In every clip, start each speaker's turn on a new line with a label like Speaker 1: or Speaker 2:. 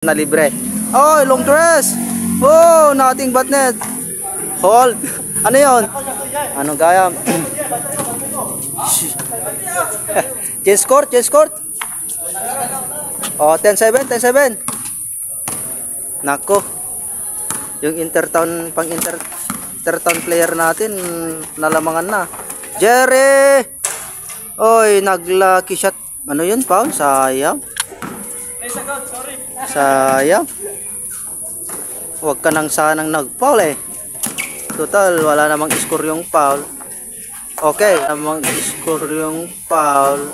Speaker 1: Na libre. Oh, long dress. Oh, nothing but net. Hold. Ano 'yon? Ano gaya? Chase court, chase court. Oh, 10-7, 10-7. Nako. Yung intertown intertown player natin nalamangan na. Jerry. Oy, nag-lucky shot. Ano 'yun, foul? Sayang. Sayang. Huwag ka nang sanang nag-foul eh. Total, wala namang score yung foul. Okay, namang score yung foul.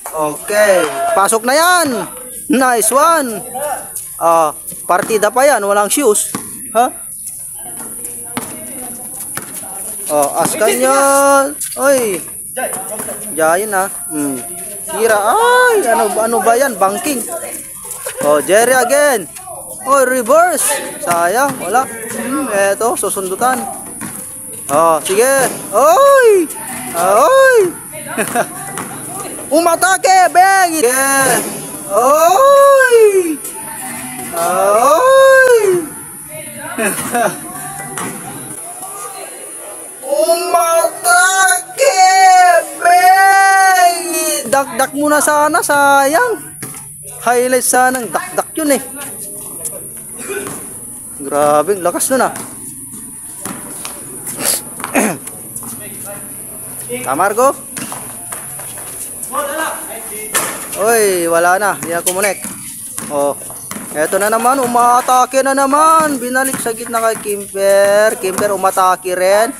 Speaker 1: Okay, pasok na yan. Nice one. Partida pa yan, walang shoes. Ha? Askan yan. Oy. Jayan na. Tira. Ay, ano ba yan? Banking. Jerry again. Reverse. Sayang, wala. Eto, susundutan. Sige. Oy. Oy. Umatake, bang. Again. Oy. Oy. Umatake, bang. Dakdak muna sana, sayang. Highlight sanang dakdak yun eh. Grabe, lakas nun ah. Tamargo. Oy, wala na, hindi na kumunek. Eto na naman, umatake na naman. Binalik sa gitna kay Kimper. Kimper umatake rin.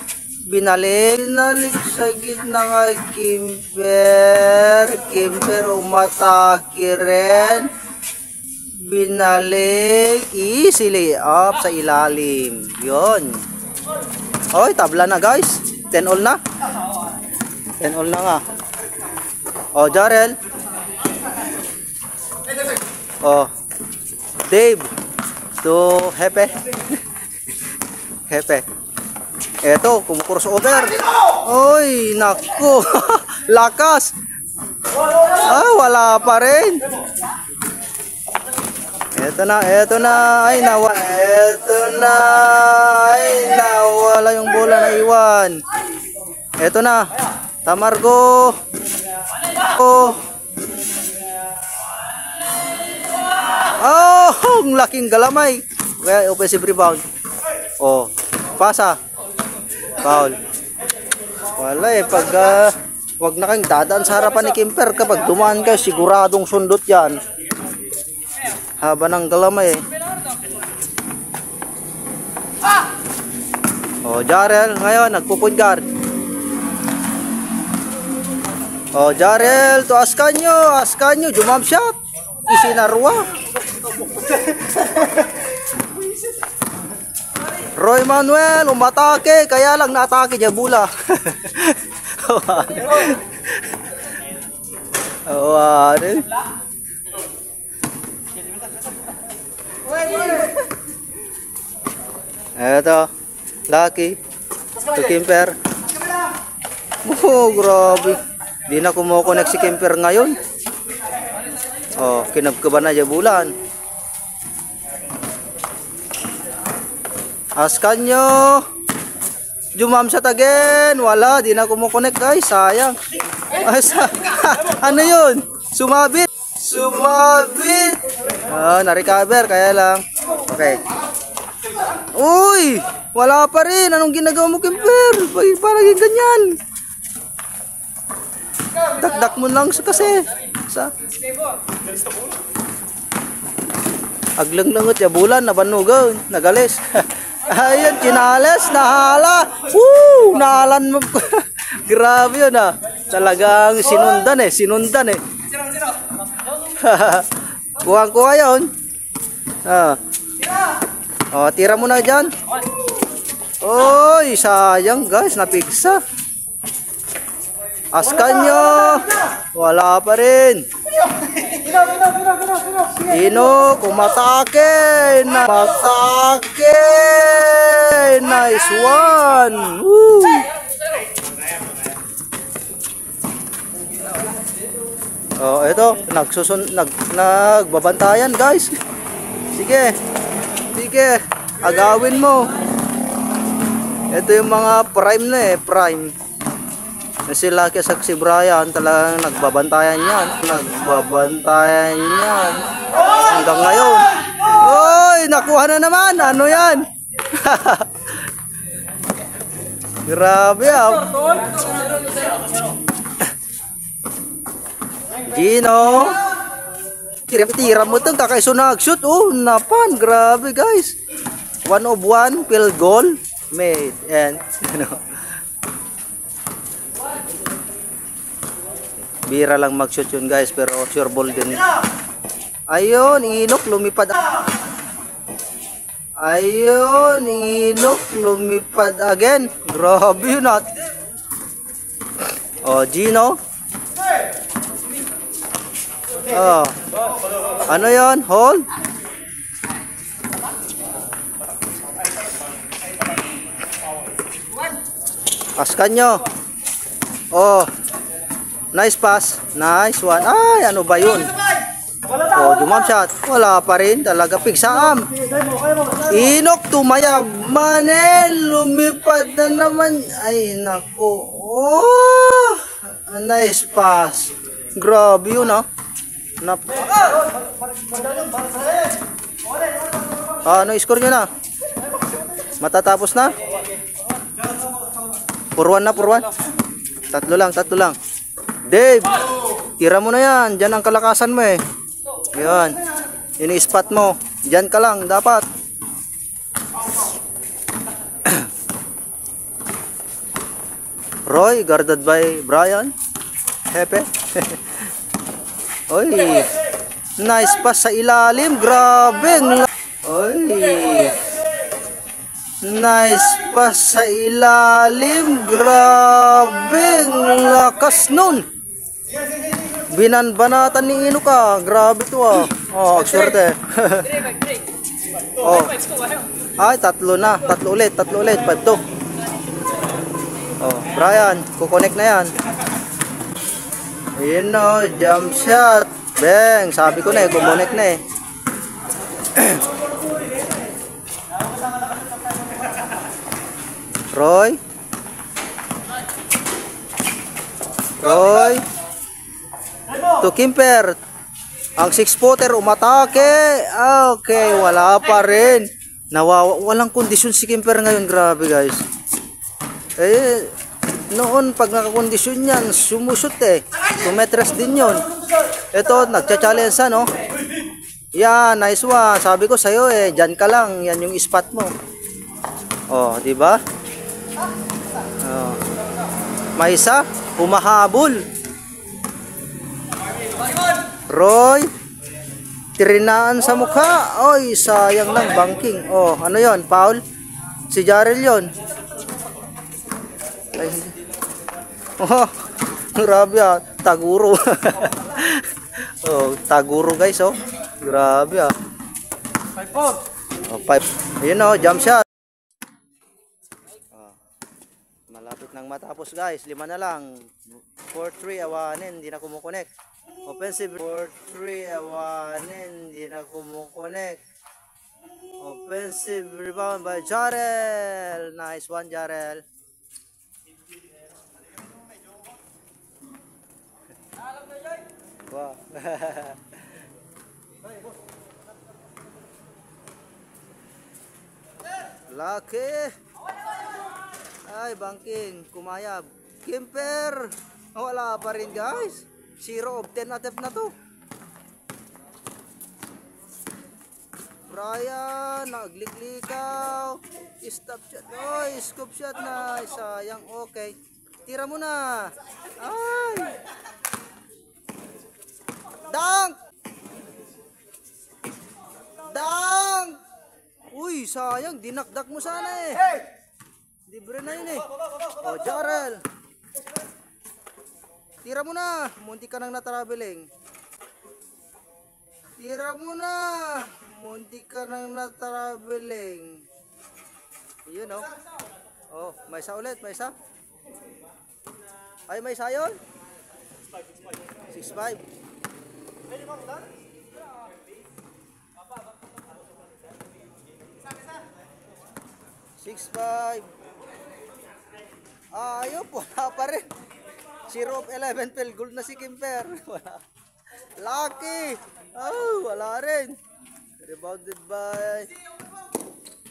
Speaker 1: Binalik sa gitna kay Kimper. Kimper umatake rin. Binalik, easily up sa ilalim. Yun. Oy, tabla na guys. 10 all na. 10 all na nga. Jarel. Dave. To Hepe. Hepe. Eto, kumukross-over. Oy, nako. Lakas. Wala pa rin. Eto na. Ay, nawala yung bola na iwan. Eto na. Tamargo. Ang laking galamay. Kaya offensive rebound. Pasa. Foul. Wala eh, pag wag na kang dadaan sa harapan ni Kimper. Kapag dumaan ka, siguradong sundot yan. Haba ng galamay eh. Jarel ngayon nagpo-point guard. Jarel to Ascanio, jump shot. Isinarwa. Roy Manuel umatake, kaya lang naatake niya bula. Eto, Lucky to Kimper. Grabe. Di na kumukonek si Kimper ngayon. Kinabkaban na jabulan. Ascanio. Jumamsat again. Wala, di na kumukonek guys. Sayang. Ano yun? Sumabit. Na-recover, kaya lang. Okay. Uy! Wala pa rin. Anong ginagawa mo, Kimper? Parang yung ganyan. Dakdak mo lang kasi. Aglang-langot ya bulan, nabanugaw, nagalis. Ayun, kinales, nahala. Nahalan mo. Grabe yun ah. Talagang sinundan eh. Kuha yun. Tira mo na dyan. Oy, sayang guys, napigsa. Ascanio, wala pa rin. Ino, kumatake. Nice one. Oh, ito, nagbabantayan, guys. Sige. Sige, agawin mo. Ito yung mga prime na eh, prime. Si Lucky at si Brian talagang nagbabantayan yan. Nagbabantayan yan. Hanggang ngayon. Oy, nakuha na naman. Ano yan? Grabe ah. Gino. Tira mo ito. Kakaiso nag-shoot. Oh, napan. Grabe guys. 1 of 1 field goal made. And, bira lang mag-shoot yun guys. Pero sure ball din. Ayun, Inok lumipad. Ayun, Inok lumipad again. Grabe yun at. Oh, Gino. Oh. Ano yun? Hold. Paskan nyo. Oh. Nice pass. Nice one. Ay, ano ba yun? Oh, jump shot. Wala pa rin. Talaga pigsaam. Inok tumayag. Manel. Lumipad na naman. Ay, nako. Oh. Nice pass. Grabe yun ah. Ano score nyo na? Matatapos na? Purwan na, purwan. Tatlo lang. Dave, tira mo na yan. Diyan ang kalakasan mo eh. Yan. Yun yung spot mo. Diyan ka lang, dapat. Roy, guarded by Brian. Hepe. Oy. Nice pass sa ilalim. Grabe. Oy. Nice pass sa ilalim. Grabe. Lakas nun. Binanbanatan ni Ino ka. Grabe to ah. Oh, swerte. Oh. Ay, tatlo na. Tatlo ulit. 5-2. Oh, Brian, kukonek na yan. Ayun no, jump shot. Bang, sabi ko na eh, kumonek na eh. Roy. To Kimper. Ang 6-footer umatake. Okay, wala pa rin. Walang kondisyon si Kimper ngayon, grabe guys. Eh, noon pag nakakondisyon yan, sumushoot eh. 2 meters din yun. Ito, nagcha-challenge no? Yan, nice one. Sabi ko sa'yo eh, dyan ka lang. Yan yung spot mo. Oh, di ba? Oh. May isa, humahabol. Roy, tirinaan sa mukha. Oy, sayang lang, banking. Oh, ano yon? Foul? Si Jarrell yon. Ay, oh, grabe ah, taguro. Oh, taguro guys, oh. Grabe ah. 5-4. Oh, 5. Ayun oh, jump shot. Oh, malapit nang matapos guys, 5 na lang. 4-3 awanin, hindi na kumukonek. Offensive 4-3 awanin, hindi na kumukonek. Offensive rebound by Jarrell. Nice one, Jarrell. Wow. Lucky. Ay, banking. Kumayab. Kimper. Wala pa rin guys. 0 of 10 attempt na to. Brian, nagliklikaw. Stop shot. Oy, scoop shot na. Sayang. Okay. Tira mo na. Ay. Dunk! Dunk! Uy, sayang. Dinakdak mo sana eh. Libre na yun eh. Oh, Jarrell. Tira mo na. Munti ka nang na-traveling. Tira mo na. Munti ka nang na-traveling. Yun oh. Oh, may isa ulit. May isa. Ay, may isa yun? 6-5. 6-5. Ayop, wala pa rin. 0 of 11 field goal na si Kimper. Wala. Lucky. Oh, wala rin. Rebounded by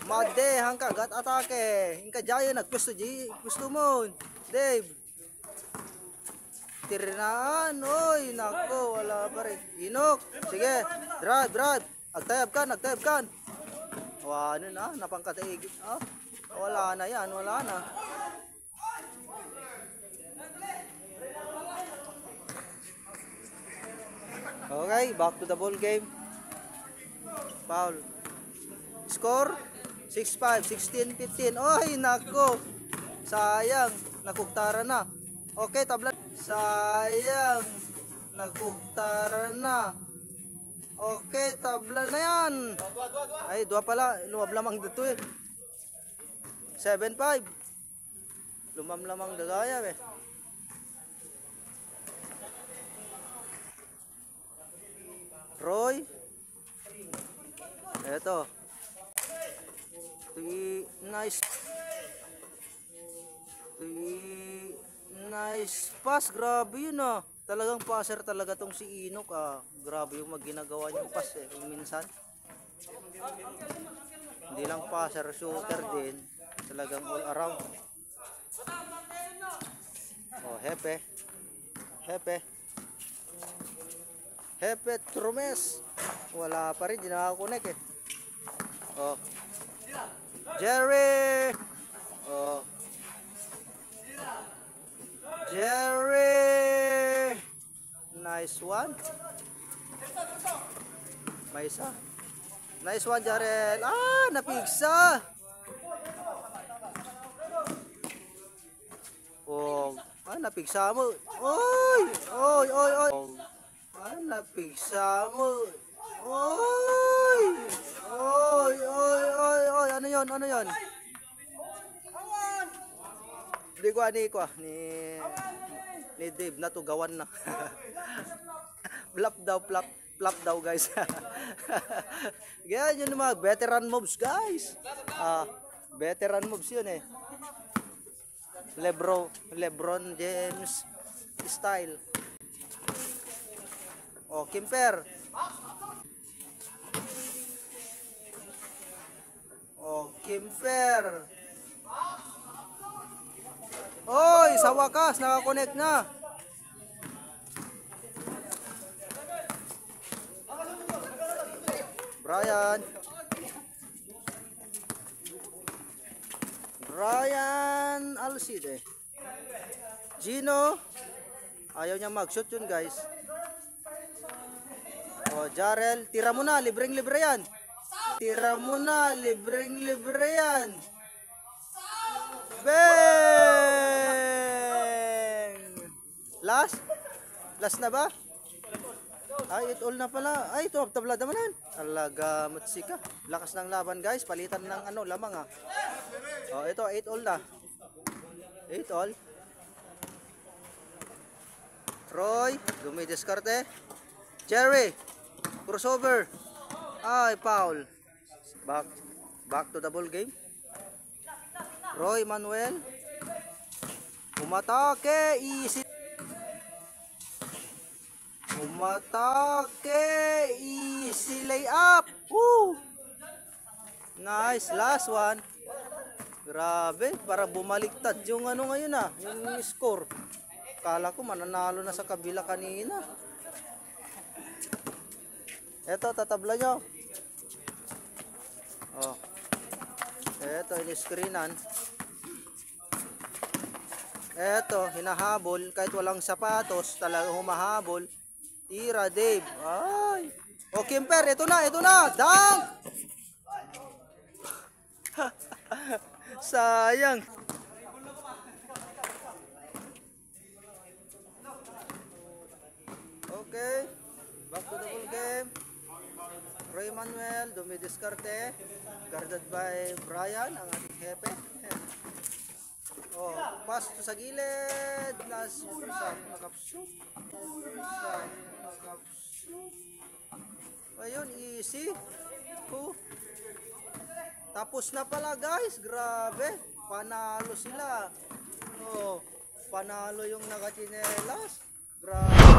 Speaker 1: Made. Hangka gat atake. Hingka Jaya nagpusto gusto mo. Dave. Tirinaan. Oy, nako, wala pa rin. Inok. Sige. Drive. Agtayab kan. Wala na, napangkataigit. Wala na yan, wala na. Okay, back to the ball game. Foul. Score 6-5, 16-15. Oy, nako. Sayang, nakuktara na. Okay, tabla. Sayang, nakuktara na. Okay, tabla na yan. Ay, dua pala. Luwab lamang dito eh. 7-5. Lumam lamang dagaya eh. Roy. Eto. Nice. Nice pass. Grabe yun ah. Talagang passer talaga tong si Inok ah. Grabe yung ginagawa niyang pass eh. Minsan. Hindi lang passer, shooter din. Talagang all around. Oh, Hepe. Hepe Trumes. Wala pa rin, di nakakonek eh. Oh. Jerry. Oh. Jerry. Nice one. May isa. Nice one, Jarel. Napigsa. Oh, napigsa mo. Oy. Napigsa mo. Oy. Ano yon? Hindi ko ni Dave na to gawan na. Flop daw guys. Ganyan yung mga veteran moves guys. Veteran moves yun eh. LeBron James style. Oh, Kimper. Oy, sa wakas nakakonect na. Brian Alcide. Gino. Ayaw niya mag-shoot yun guys. Oh, Jarel. Tira mo na. Libreng-libre yan. Bang! Last na ba? Ay, it all na pala. Ay, ito, tabla naman. Talaga, matsika. Lakas ng laban, guys. Palitan ng lamang ah. Oh, ito, 8 all na. 8 all. Roy, dumidiskarte. Jerry, crossover. Ay, foul. Back to the ball game. Roy Manuel. Umatake, easy layup. Woo! Nice, last one. Grabe, para bumaliktad yung ngayon yung score. Kala ko mananalo na sa kabila kanina. Eto, tatabla nyo. Oh. Eto, in-screenan. Eto, hinahabol. Kahit walang sapatos, talagang humahabol. Tira, Dave. Ay. O, Kimper, ito na. Dunk! Sayang. Okay. Back to the ball game. Roy Manuel, dumidiskarte. Guarded by Brian, ang ating hepe. Oh, pass to sa gilid. Last shot, nakapshoot. Ayun, easy. Oh. Tapos na pala guys, grabe. Panalo sila. Oh, panalo yung nakachinelas. Grabe.